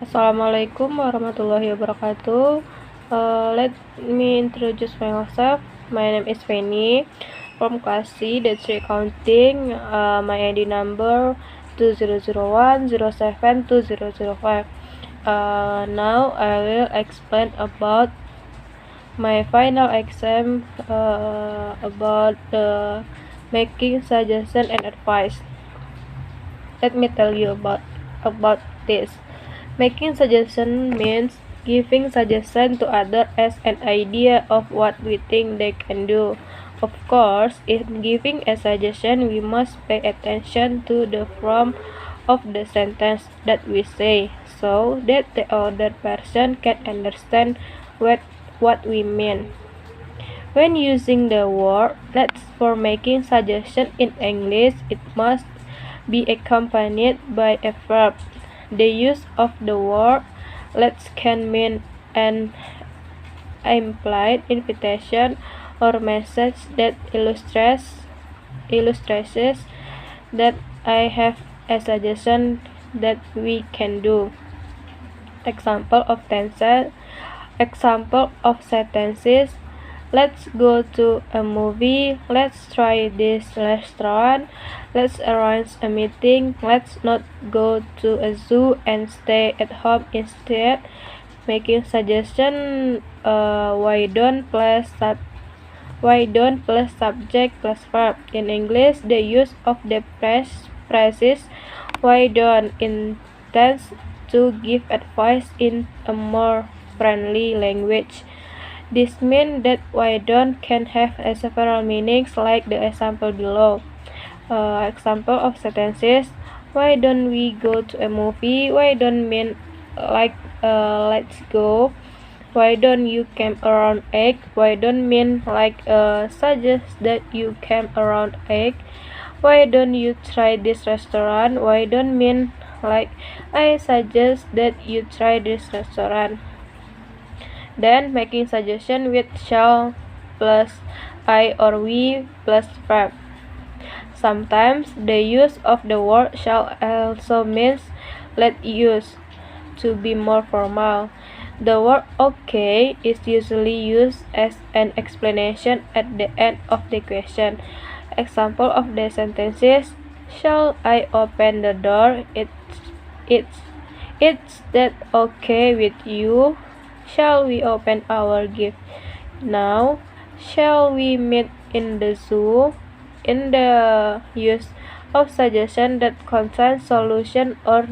Assalamualaikum warahmatullahi wabarakatuh. Let me introduce myself. My name is Fanny from class C, that's accounting. My ID number 2001072005. Now I will explain about my final exam about making suggestion and advice. Let me tell you about this. Making suggestion means giving suggestion to others as an idea of what we think they can do. Of course, in giving a suggestion, we must pay attention to the form of the sentence that we say, so that the other person can understand what we mean. When using the word let's for making suggestion in English, it must be accompanied by a verb. The use of the word let's can mean an implied invitation or message that illustrates that I have a suggestion that we can do. Example of sentences: let's go to a movie, let's try this restaurant, let's arrange a meeting, let's not go to a zoo and stay at home instead. Making suggestion, why don't plus subject plus verb. In English, the use of the phrases why don't intends to give advice in a more friendly language. This means that why don't can have several meanings, like the example below. Example of sentences: why don't we go to a movie? Why don't mean like let's go. Why don't you come around 8? Why don't mean like suggest that you come around 8. Why don't you try this restaurant? Why don't mean like I suggest that you try this restaurant. Then making suggestion with shall plus I or we plus verb. Sometimes the use of the word shall also means let use to be more formal. The word okay is usually used as an explanation at the end of the question. Example of the sentences: shall I open the door? It's that okay with you? Shall we open our gift now? Shall we meet in the zoo? In the use of suggestion that contains solution or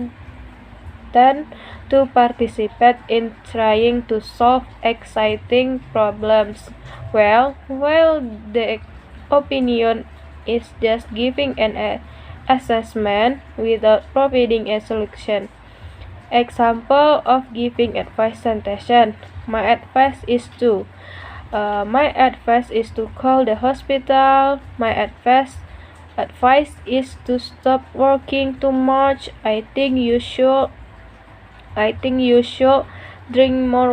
tend to participate in trying to solve exciting problems. Well, while the opinion is just giving an assessment without providing a solution. Example of giving advice sentence: my advice is to call the hospital. My advice is to stop working too much. I think you should drink more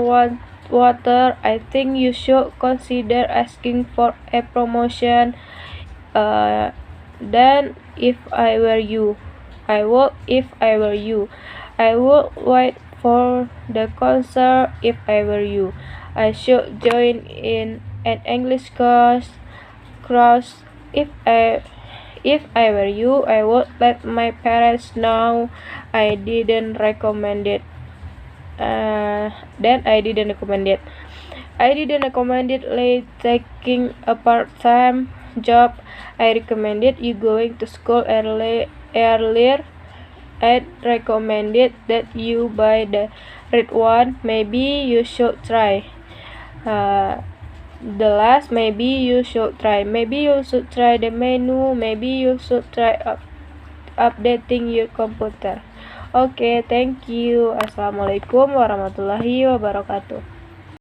water. I think you should consider asking for a promotion. Then if I were you, I would wait for the concert. If I were you, I should join in an English course. If I were you, I would let my parents know. I didn't recommend it. I didn't recommend it late taking a part-time job. I recommended you going to school earlier. I recommended that you buy the red one. Maybe you should try. The last, maybe you should try. Maybe you should try the menu. Maybe you should try updating your computer. Okay, thank you. Assalamualaikum warahmatullahi wabarakatuh.